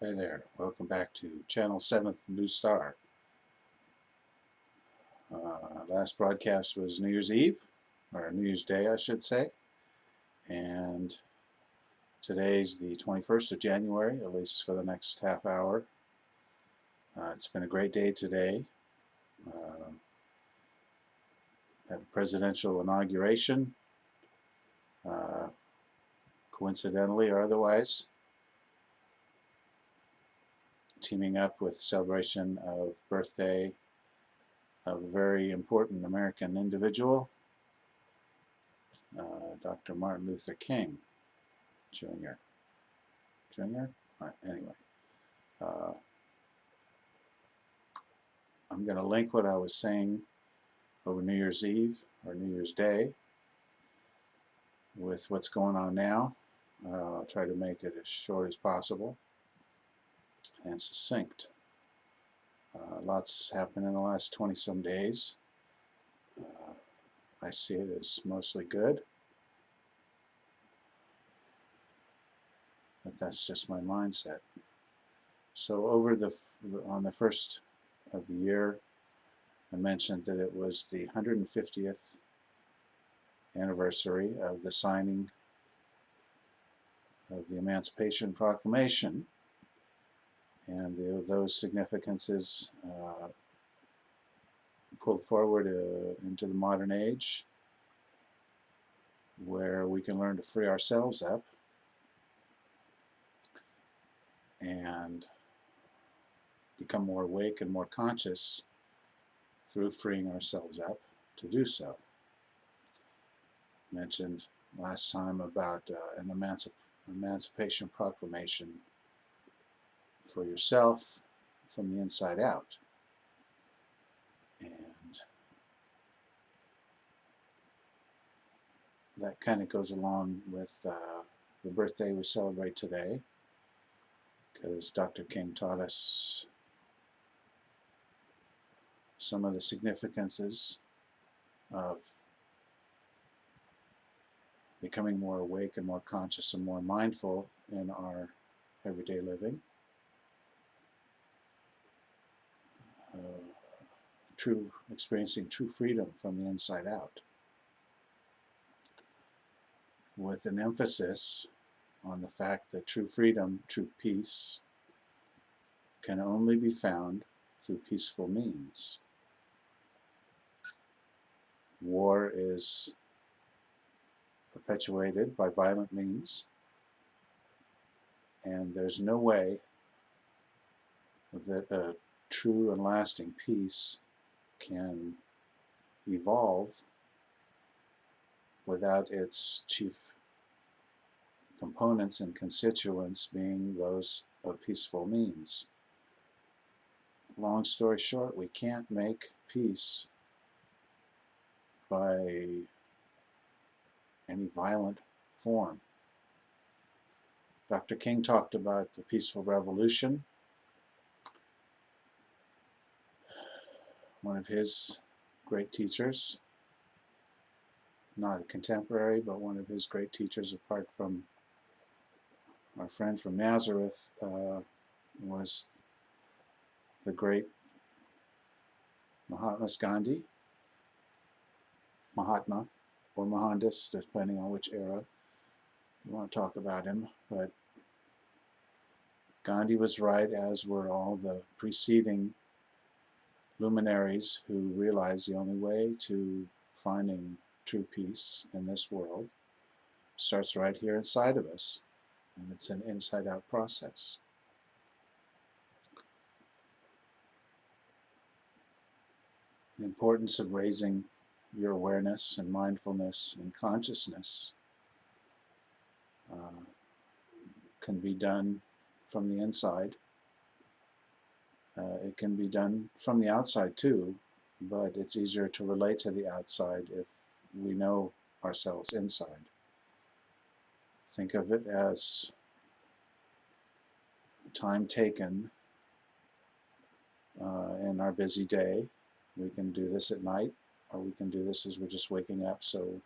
Hey there, welcome back to Channel 7th New Star. Last broadcast was New Year's Eve, or New Year's Day I should say, and today's the 21st of January, at least for the next half hour. It's been a great day today. Had a presidential inauguration, uh, coincidentally or otherwise, teaming up with celebration of birthday of a very important American individual, Dr. Martin Luther King Jr. Anyway, uh, I'm going to link what I was saying over New Year's Eve or New Year's Day with what's going on now. I'll try to make it as short as possible and succinct. Lots happened in the last 20-some days. I see it as mostly good, but that's just my mindset. So on the first of the year, I mentioned that it was the 150th anniversary of the signing of the Emancipation Proclamation, and those significances pulled forward into the modern age, where we can learn to free ourselves up and become more awake and more conscious through freeing ourselves up to do so. Mentioned last time about an Emancipation Proclamation for yourself from the inside out. And that kind of goes along with the birthday we celebrate today, because Dr. King taught us some of the significances of becoming more awake and more conscious and more mindful in our everyday living. Experiencing true freedom from the inside out, with an emphasis on the fact that true freedom, true peace, can only be found through peaceful means. War is perpetuated by violent means, and there's no way that a true and lasting peace can evolve without its chief components and constituents being those of peaceful means. Long story short, we can't make peace by any violent form. Dr. King talked about the peaceful revolution. One of his great teachers, not a contemporary, but one of his great teachers apart from our friend from Nazareth, was the great Mahatma or Mohandas, depending on which era you want to talk about him. But Gandhi was right, as were all the preceding luminaries who realized the only way to finding true peace in this world starts right here inside of us, and it's an inside-out process. The importance of raising your awareness and mindfulness and consciousness can be done from the inside. It can be done from the outside too, but it's easier to relate to the outside if we know ourselves inside. Think of it as time taken in our busy day. We can do this at night, or we can do this as we're just waking up. So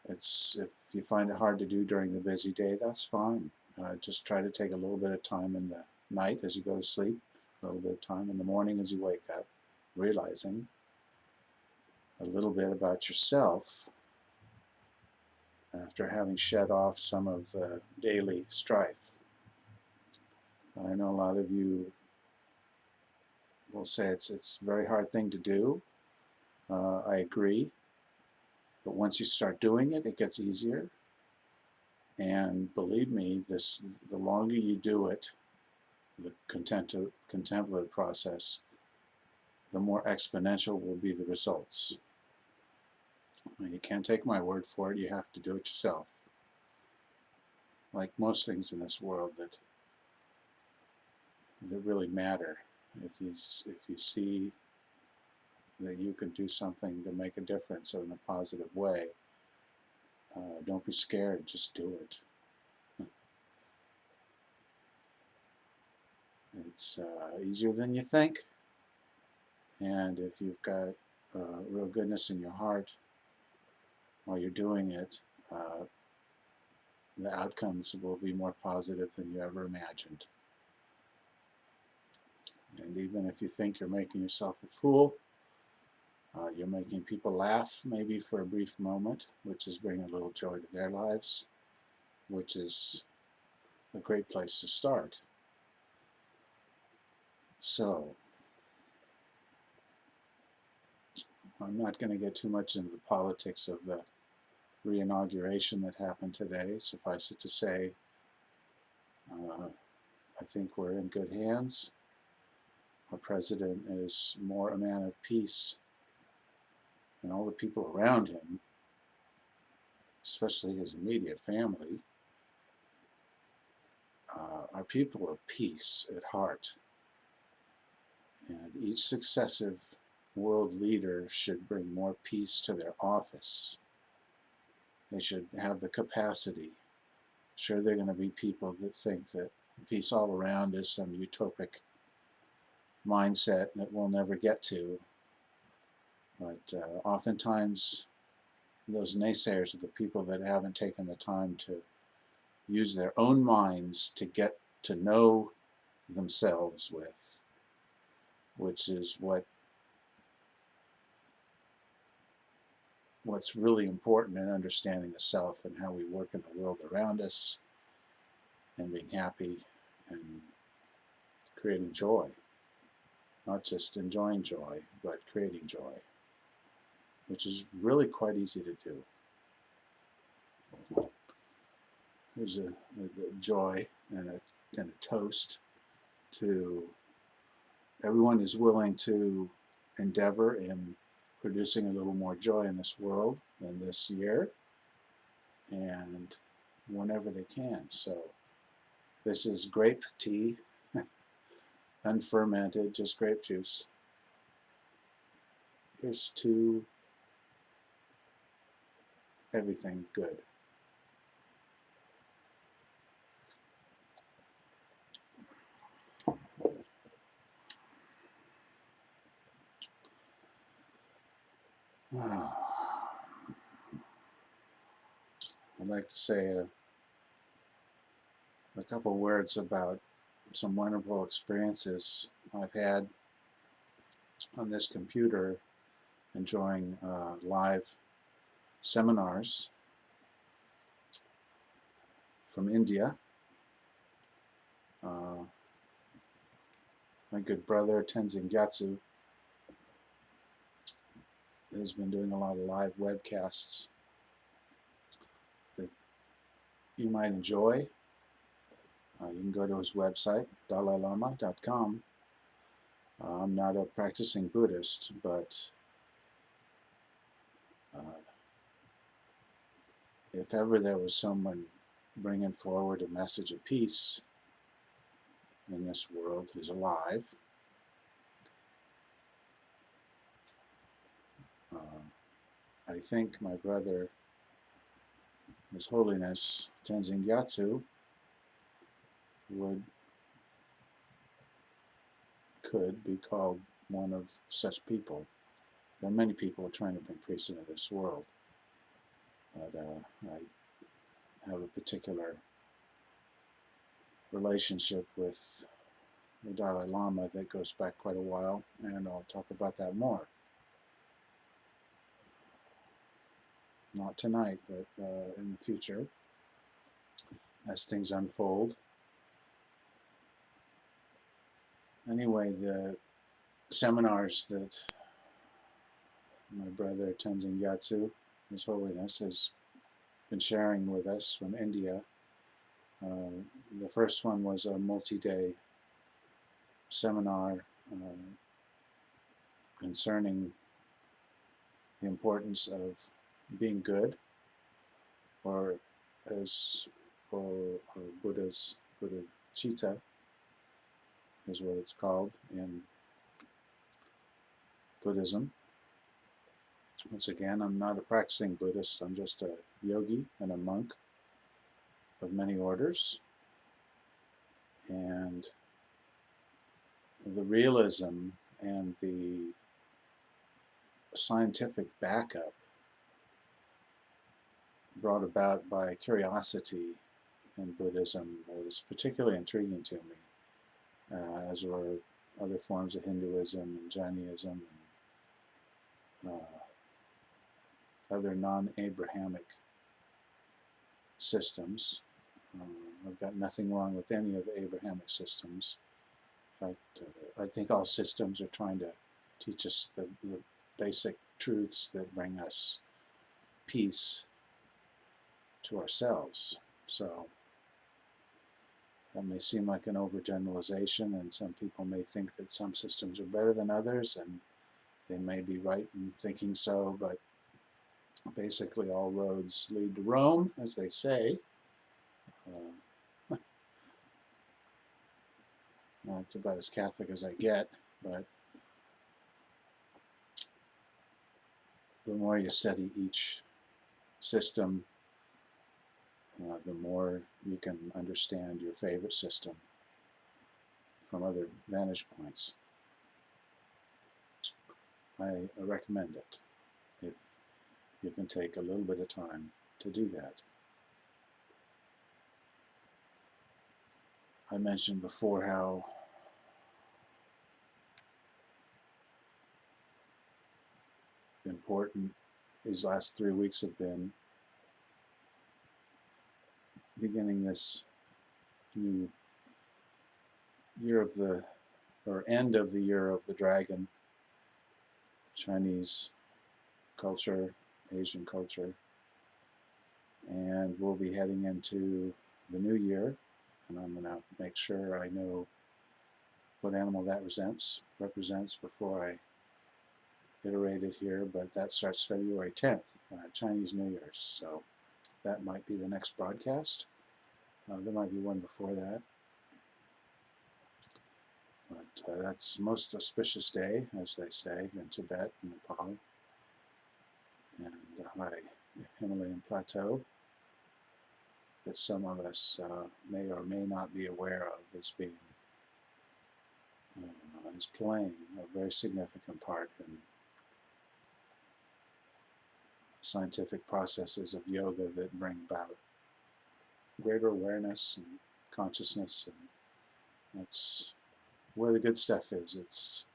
if you find it hard to do during the busy day, that's fine. just try to take a little bit of time in the night as you go to sleep, a little bit of time in the morning as you wake up, realizing a little bit about yourself after having shed off some of the daily strife. I know a lot of you will say it's a very hard thing to do. I agree. But once you start doing it, it gets easier. And believe me, the longer you do it, the contemplative process, the more exponential will be the results. You can't take my word for it. You have to do it yourself. Like most things in this world that really matter, if you see that you can do something to make a difference in a positive way, don't be scared. Just do it. It's easier than you think, and if you've got real goodness in your heart while you're doing it, the outcomes will be more positive than you ever imagined. And even if you think you're making yourself a fool, you're making people laugh maybe for a brief moment, which is bringing a little joy to their lives, which is a great place to start. So, I'm not going to get too much into the politics of the re-inauguration that happened today. Suffice it to say, I think we're in good hands. Our president is more a man of peace, and all the people around him, especially his immediate family, are people of peace at heart. And each successive world leader should bring more peace to their office. They should have the capacity. Sure, there are going to be people that think that peace all around is some utopic mindset that we'll never get to. But oftentimes, those naysayers are the people that haven't taken the time to use their own minds to get to know themselves with, which is what's really important in understanding the self and how we work in the world around us and being happy and creating joy. Not just enjoying joy, but creating joy, which is really quite easy to do. There's a joy and a toast to everyone who's willing to endeavor in producing a little more joy in this world than this year, and whenever they can. So this is grape tea, unfermented, just grape juice. Here's to everything good. I'd like to say a couple words about some wonderful experiences I've had on this computer, enjoying live seminars from India. My good brother Tenzin Gyatso has been doing a lot of live webcasts that you might enjoy. You can go to his website, dalailama.com. I'm not a practicing Buddhist, but if ever there was someone bringing forward a message of peace in this world who's alive, I think my brother, His Holiness Tenzin Gyatso, could be called one of such people. There are many people trying to bring peace into this world, but I have a particular relationship with the Dalai Lama that goes back quite a while, and I'll talk about that more. Not tonight, but in the future, as things unfold. Anyway, the seminars that my brother Tenzin Gyatso, His Holiness, has been sharing with us from India. The first one was a multi-day seminar concerning the importance of being good, or as Buddha's Bodhicitta is what it's called in Buddhism. Once again, I'm not a practicing Buddhist, I'm just a yogi and a monk of many orders. And the realism and the scientific backup brought about by curiosity in Buddhism is particularly intriguing to me, as were other forms of Hinduism and Jainism and other non-Abrahamic systems. I've got nothing wrong with any of the Abrahamic systems. In fact, I think all systems are trying to teach us the basic truths that bring us peace to ourselves. So that may seem like an overgeneralization, and some people may think that some systems are better than others, and they may be right in thinking so, but basically all roads lead to Rome, as they say. It's about as Catholic as I get, but the more you study each system, the more you can understand your favorite system from other vantage points. I recommend it if you can take a little bit of time to do that. I mentioned before how important these last 3 weeks have been, beginning this new year of the, or end of the year of the dragon, Chinese culture, Asian culture, and we'll be heading into the new year, and I'm going to make sure I know what animal that represents before I iterate it here, but that starts February 10th, Chinese New Year's, so that might be the next broadcast. There might be one before that, but that's most auspicious day, as they say, in Tibet and Nepal and the high Himalayan plateau that some of us may or may not be aware of as being is playing a very significant part in scientific processes of yoga that bring about greater awareness and consciousness, and that's where the good stuff is. It's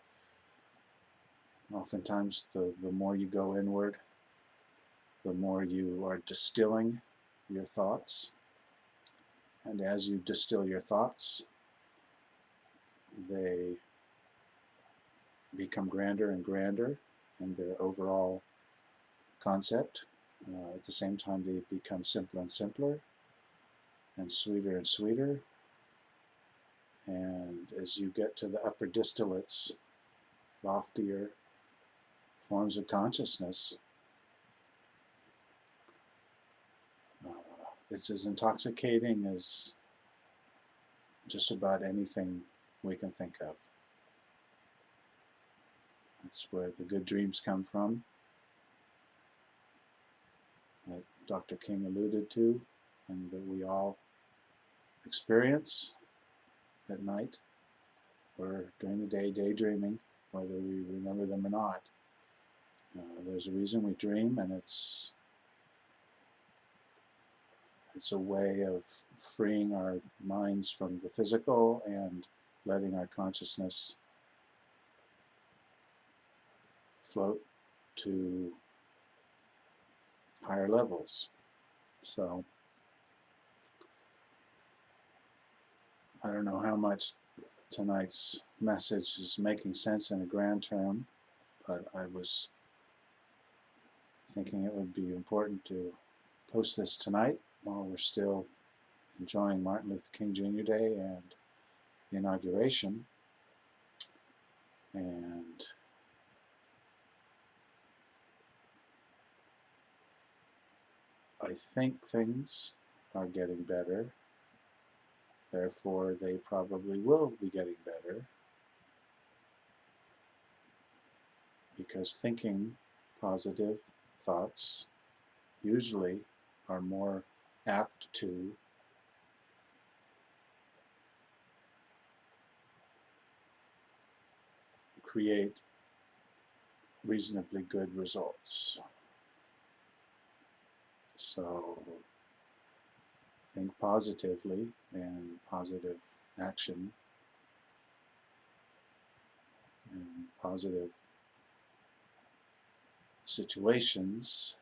oftentimes the more you go inward, the more you are distilling your thoughts, and as you distill your thoughts, they become grander and grander in their overall concept. At the same time, they become simpler and simpler and sweeter, and as you get to the upper distillates, loftier forms of consciousness, it's as intoxicating as just about anything we can think of. That's where the good dreams come from, that Dr. King alluded to, and that we all experience at night or during the day, daydreaming, whether we remember them or not. There's a reason we dream, and it's It's a way of freeing our minds from the physical and letting our consciousness float to higher levels. So I don't know how much tonight's message is making sense in a grand term, but I was thinking it would be important to post this tonight while we're still enjoying Martin Luther King Jr. Day and the inauguration. And I think things are getting better. Therefore, they probably will be getting better, because thinking positive thoughts usually are more apt to create reasonably good results. So think positively, and positive action and positive situations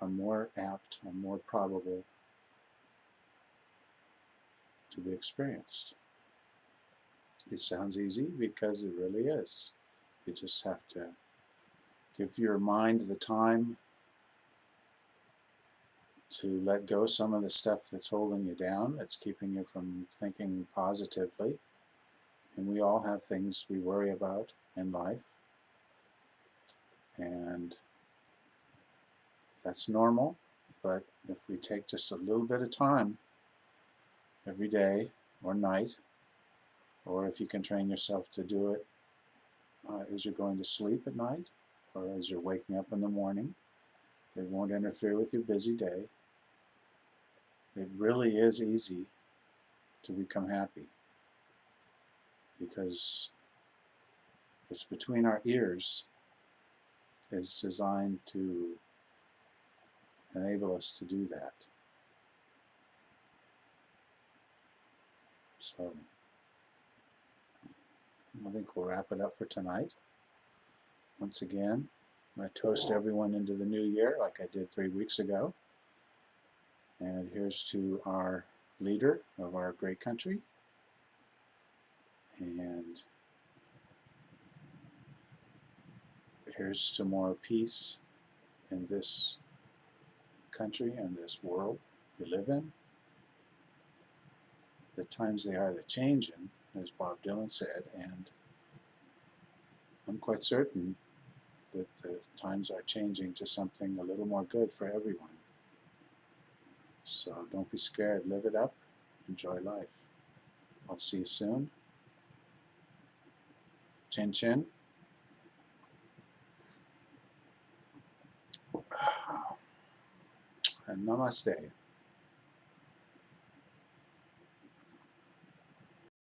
are more apt, are more probable to be experienced. It sounds easy because it really is. You just have to give your mind the time to let go some of the stuff that's holding you down, that's keeping you from thinking positively. And we all have things we worry about in life, and that's normal. But if we take just a little bit of time every day or night, or if you can train yourself to do it as you're going to sleep at night or as you're waking up in the morning, it won't interfere with your busy day. It really is easy to become happy, because what's between our ears is designed to enable us to do that. So I think we'll wrap it up for tonight. Once again, I toast everyone into the new year like I did 3 weeks ago. And here's to our leader of our great country. And here's to more peace in this country and this world we live in. The times they are, they're changing, as Bob Dylan said, and I'm quite certain that the times are changing to something a little more good for everyone. So don't be scared, live it up, enjoy life. I'll see you soon. Chin chin. And namaste.